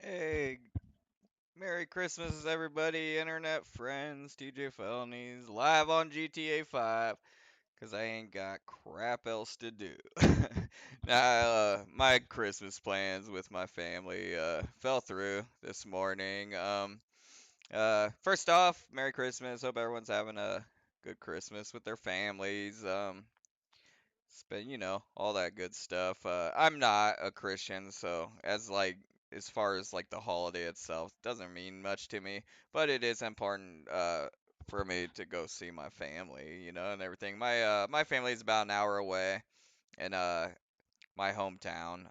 Hey, Merry Christmas, everybody, internet friends, TJ Felonies, live on GTA 5, because I ain't got crap else to do. Now, my Christmas plans with my family fell through this morning. First off, Merry Christmas. Hope everyone's having a good Christmas with their families. Spend, all that good stuff. I'm not a Christian, so as far as like the holiday itself, doesn't mean much to me. But it is important for me to go see my family, and everything. My family is about an hour away in my hometown.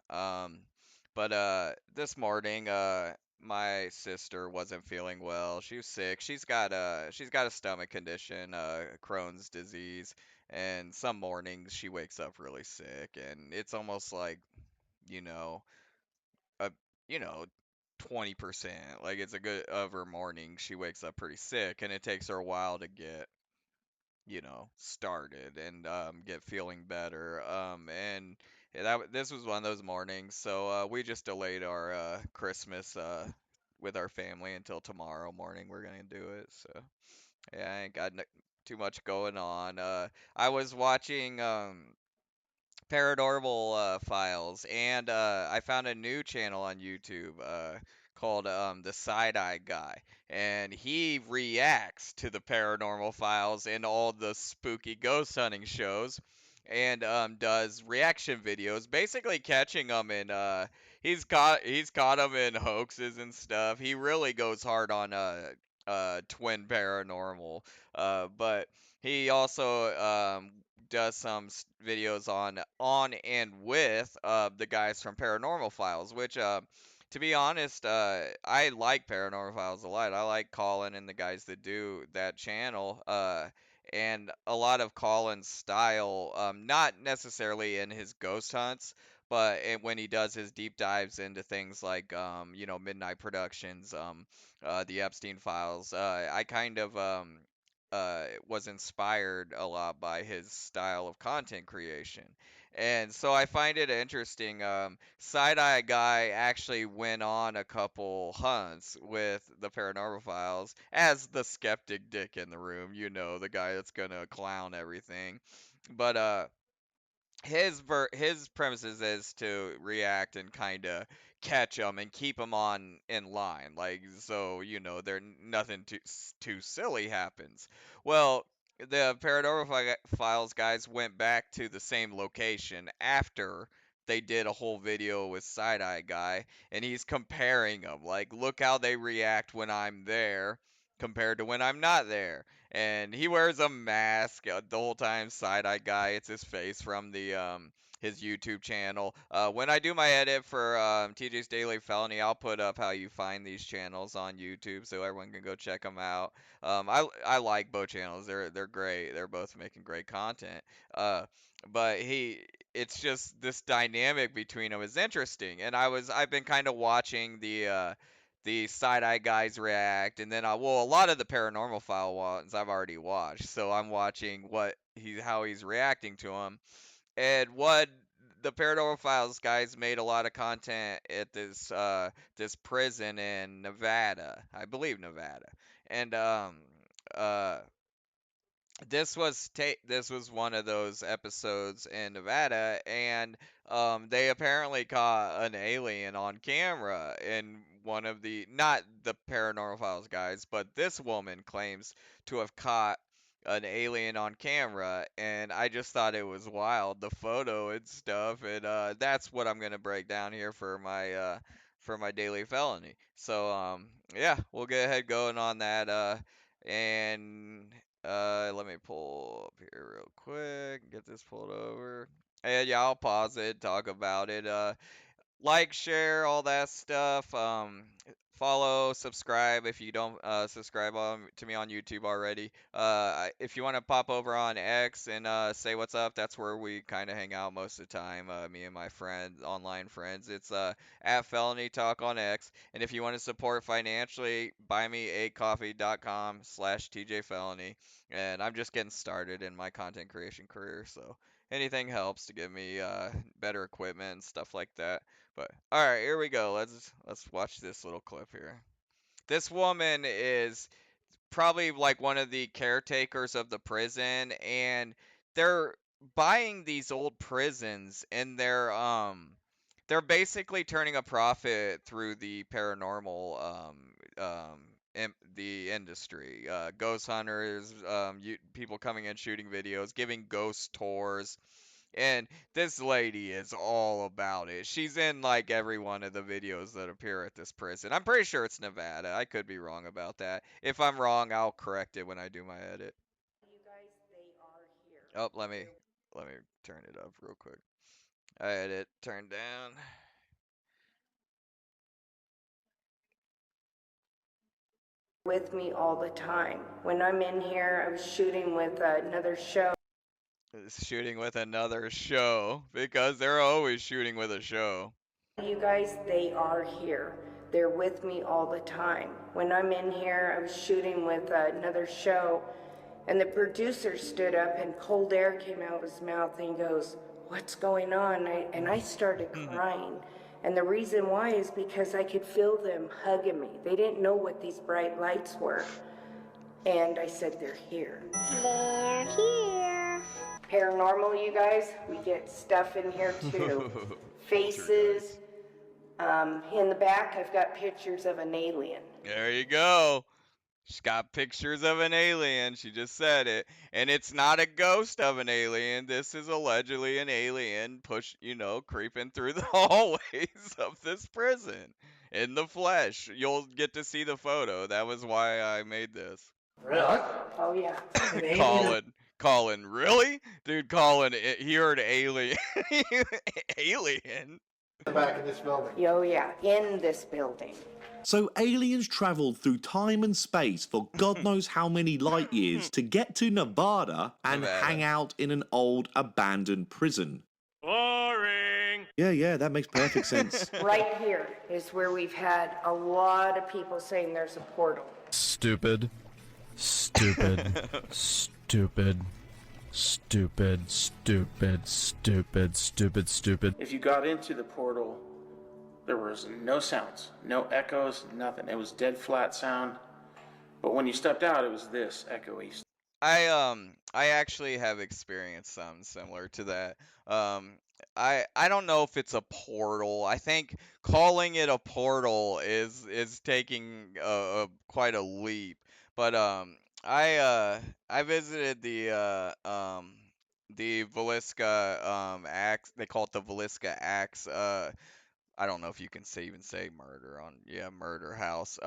But this morning, my sister wasn't feeling well. She was sick. She's got a stomach condition, Crohn's disease, and some mornings she wakes up really sick, and it's almost like, you know, a you know, 20%. Like it's a good of her morning, she wakes up pretty sick, and it takes her a while to get started and get feeling better. And this was one of those mornings, so we just delayed our Christmas with our family until tomorrow morning. We're gonna do it. So yeah, I ain't got too much going on. I was watching Paranormal Files, and I found a new channel on YouTube called the Side Eye Guy, and he reacts to the Paranormal Files and all the spooky ghost hunting shows, and does reaction videos, basically catching them in. He's caught them in hoaxes and stuff. He really goes hard on Twin Paranormal, but he also does some videos on and with the guys from Paranormal Files, which to be honest, I like Paranormal Files a lot. I like Colin and the guys that do that channel. And a lot of Colin's style, not necessarily in his ghost hunts, but when he does his deep dives into things like, Midnight Productions, the Epstein Files, I kind of was inspired a lot by his style of content creation. And so I find it interesting. Side Eye Guy actually went on a couple hunts with the Paranormal Files as the skeptic dick in the room, the guy that's gonna clown everything. But his premises is to react and kind of catch them and keep them on in line, like, so there nothing too silly happens. Well, the Files guys went back to the same location after they did a whole video with Side Eye Guy, and he's comparing them, like, look how they react when I'm there compared to when I'm not there. And he wears a mask the whole time. Side Eye Guy, it's his face from the his YouTube channel. When I do my edit for TJ's Daily Felony, I'll put up how you find these channels on YouTube so everyone can go check them out. I like both channels. They're great. They're both making great content. Uh, but it's just this dynamic between them is interesting, and I've been kind of watching the Side Eye Guys react, and then a lot of the Paranormal File ones I've already watched, so I'm watching how he's reacting to them, and what the Paranormal Files guys made a lot of content at this prison in Nevada, I believe Nevada, and uh this was one of those episodes in Nevada, and they apparently caught an alien on camera in one of the not the Paranormal Files guys, but this woman claims to have caught an alien on camera, and I just thought it was wild, the photo and stuff, and that's what I'm gonna break down here for my daily felony. So yeah, we'll get ahead going on that and let me pull up here real quick, get this pulled over. And yeah, I'll pause it, talk about it. Like, share, all that stuff. Follow, subscribe if you don't subscribe to me on YouTube already. If you want to pop over on X and say what's up, that's where we kind of hang out most of the time. Me and my friends, online friends. It's at Felony Talk on X. And if you want to support financially, buymeacoffee.com/TJ Felony. And I'm just getting started in my content creation career, so anything helps to give me better equipment and stuff like that. But all right, here we go. Let's watch this little clip here. This woman is probably like one of the caretakers of the prison, and they're buying these old prisons, and they're basically turning a profit through the paranormal the industry. Ghost hunters, people coming in shooting videos, giving ghost tours, and this lady is all about it. She's in like every one of the videos that appear at this prison. I'm pretty sure it's Nevada. I could be wrong about that. If I'm wrong, I'll correct it when I do my edit. You guys, they are here. Oh, let me turn it up real quick. I had it turned down. With me all the time. When I'm in here, I was shooting with another show. It's shooting with another show because they're always shooting with a show. You guys, they are here. They're with me all the time. When I'm in here, I was shooting with another show, and the producer stood up and cold air came out of his mouth, and he goes, "What's going on?" And I started crying. And the reason why is because I could feel them hugging me. They didn't know what these bright lights were. And I said, "They're here." They're here. Paranormal, you guys, we get stuff in here too. Faces. In the back, I've got pictures of an alien. There you go. She's got pictures of an alien. She just said it. And it's not a ghost of an alien. This is allegedly an alien creeping through the hallways of this prison in the flesh. You'll get to see the photo. That was why I made this. Really? Oh, yeah. Colin, really? Dude, Colin, he heard alien. Alien? The back of this building. Oh, yeah, in this building. So aliens travelled through time and space for God knows how many light years to get to Nevada and hang out in an old abandoned prison. Boring! Yeah, that makes perfect sense. Right here is where we've had a lot of people saying there's a portal. Stupid. Stupid. Stupid. Stupid. Stupid. Stupid. Stupid. Stupid. If you got into the portal, there was no sounds, no echoes, nothing. It was dead flat sound. But when you stepped out, it was this echoey. I actually have experienced something similar to that. I don't know if it's a portal. I think calling it a portal is taking quite a leap. But I visited the Villisca Axe. They call it the Villisca Axe. I don't know if you can even say murder on murder house.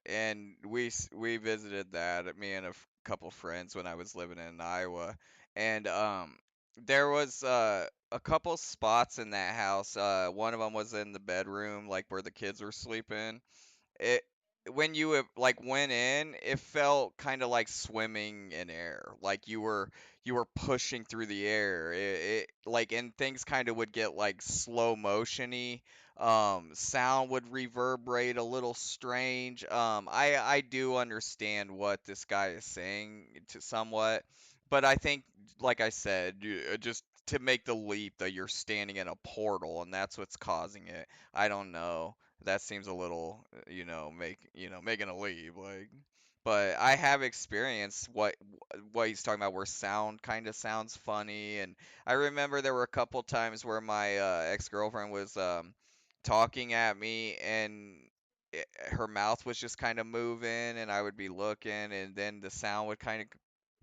And we visited that, me and couple friends, when I was living in Iowa, and there was a couple spots in that house. One of them was in the bedroom, like where the kids were sleeping. It When you like went in, it felt kind of like swimming in air, like you were pushing through the air. Like, and things kind of would get like slow motiony. Sound would reverberate a little strange. I do understand what this guy is saying to somewhat, but I think, like I said, just to make the leap that you're standing in a portal and that's what's causing it. I don't know. That seems a little, making a leap, like. But I have experienced what he's talking about, where sound kind of sounds funny, and I remember there were a couple times where my ex-girlfriend was talking at me, and her mouth was just kind of moving, and I would be looking, and then the sound would kind of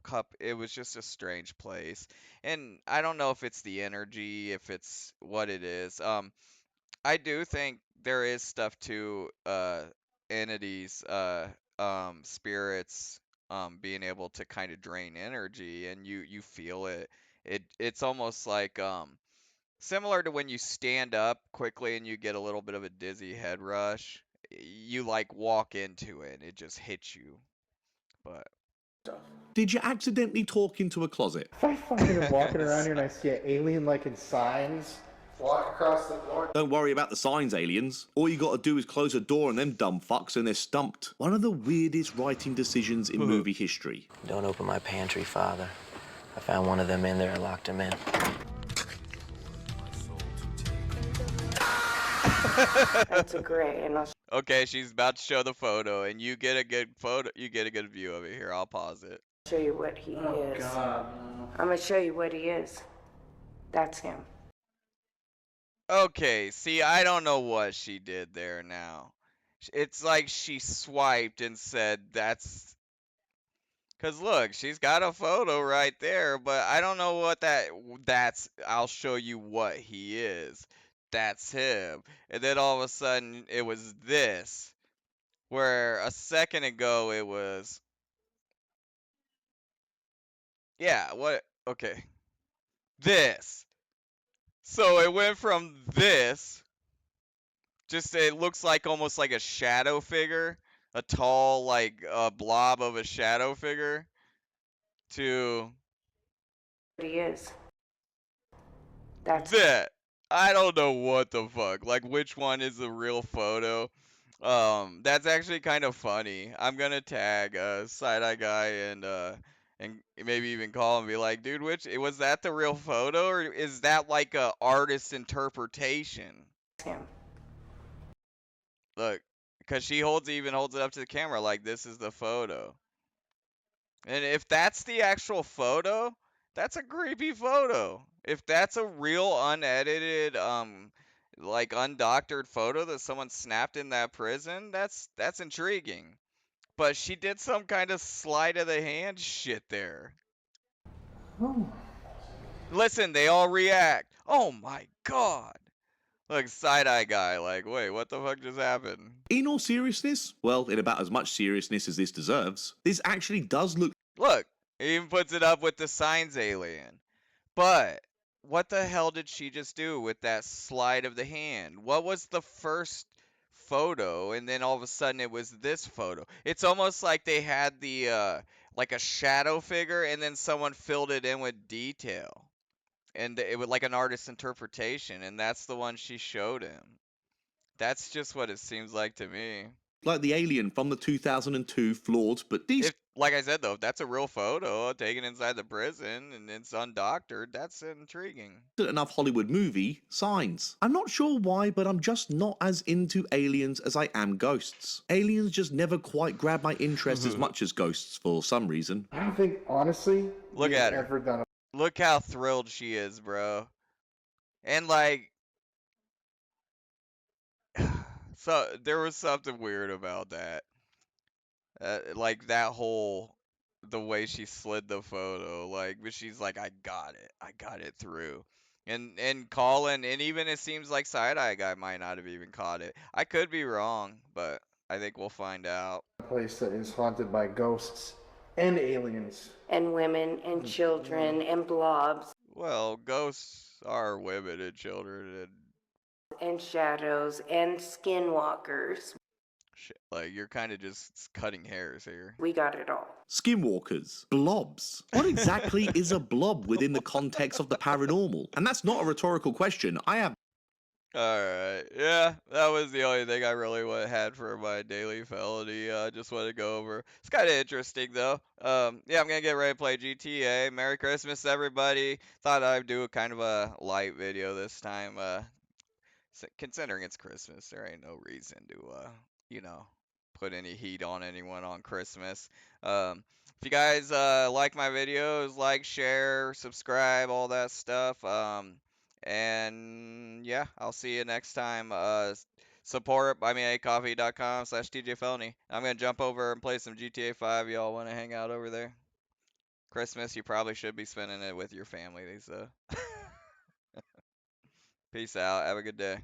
cup. It was just a strange place, and I don't know if it's the energy, if it's what it is. I do think there is stuff to entities, spirits, being able to kind of drain energy, and you feel it. It's almost like similar to when you stand up quickly and you get a little bit of a dizzy head rush. You like walk into it, and it just hits you. But Did you accidentally talk into a closet? If I find him walking around here and I see an alien like in signs, walk across the floor. Don't worry about the signs, aliens. All you gotta do is close a door and them dumb fucks and they're stumped. One of the weirdest writing decisions in movie history. Don't open my pantry, Father. I found one of them in there and locked him in. That's a gray, and I'll Okay, she's about to show the photo, and you get a good photo. You get a good view of it. Here, I'll pause it. show you what he is. God. I'm gonna show you what he is. That's him. Okay, see, I don't know what she did there now. It's like she swiped and said that's. Cause look, she's got a photo right there, but I don't know what that's. I'll show you what he is. That's him. And then all of a sudden it was this, where a second ago it was. Yeah, what? Okay. This. So it went from this, just it looks like almost like a shadow figure, a tall like blob of a shadow figure, to What he is. That's that. I don't know what the fuck. Like which one is the real photo? That's actually kind of funny. I'm gonna tag side eye guy and maybe even call and be like, dude, which was that the real photo or is that like a artist's interpretation? him. Look, because she even holds it up to the camera like this is the photo. And if that's the actual photo, that's a creepy photo. If that's a real unedited, like undoctored photo that someone snapped in that prison, that's intriguing. But she did some kind of sleight of the hand shit there. Oh. Listen, they all react. Oh my god. Look, side-eye guy, like, wait, what the fuck just happened? In all seriousness, well, in about as much seriousness as this deserves, this actually does look. Look, he even puts it up with the signs alien. But what the hell did she just do with that slide of the hand? What was the first photo and then all of a sudden it was this photo? It's almost like they had the like a shadow figure and then someone filled it in with detail. And it was like an artist's interpretation and that's the one she showed him. That's just what it seems like to me. Like the alien from the 2002 flawed but decent. Like I said though, if that's a real photo taken inside the prison and it's undoctored, that's intriguing. Enough Hollywood movie, Signs. I'm not sure why, but I'm just not as into aliens as I am ghosts. Aliens just never quite grab my interest as much as ghosts for some reason. I don't think, honestly, Look we've at her. ever done a Look how thrilled she is, bro. And like, so there was something weird about that. Like that whole, the way she slid the photo, like, but she's like, I got it through. And Colin, and even it seems like Side Eye Guy might not have even caught it. I could be wrong, but I think we'll find out. place that is haunted by ghosts and aliens. And women and children and blobs Well, ghosts are women and children and shadows and skinwalkers. shit. Like you're kind of just cutting hairs here. We got it all. Skinwalkers. Blobs. What exactly is a blob within the context of the paranormal? And that's not a rhetorical question. I have. Alright, yeah, that was the only thing I really had for my daily felony. I just wanted to go over. It's kind of interesting though. Yeah, I'm gonna get ready to play GTA. Merry Christmas, everybody. Thought I'd do a kind of a light video this time. Considering it's Christmas, there ain't no reason to, you know, put any heat on anyone on Christmas. If you guys like my videos, like, share, subscribe, all that stuff. And yeah, I'll see you next time. Support buymeacoffee.com/TJFelony. I'm gonna jump over and play some GTA 5. Y'all want to hang out over there? Christmas, you probably should be spending it with your family. These Peace out. Have a good day.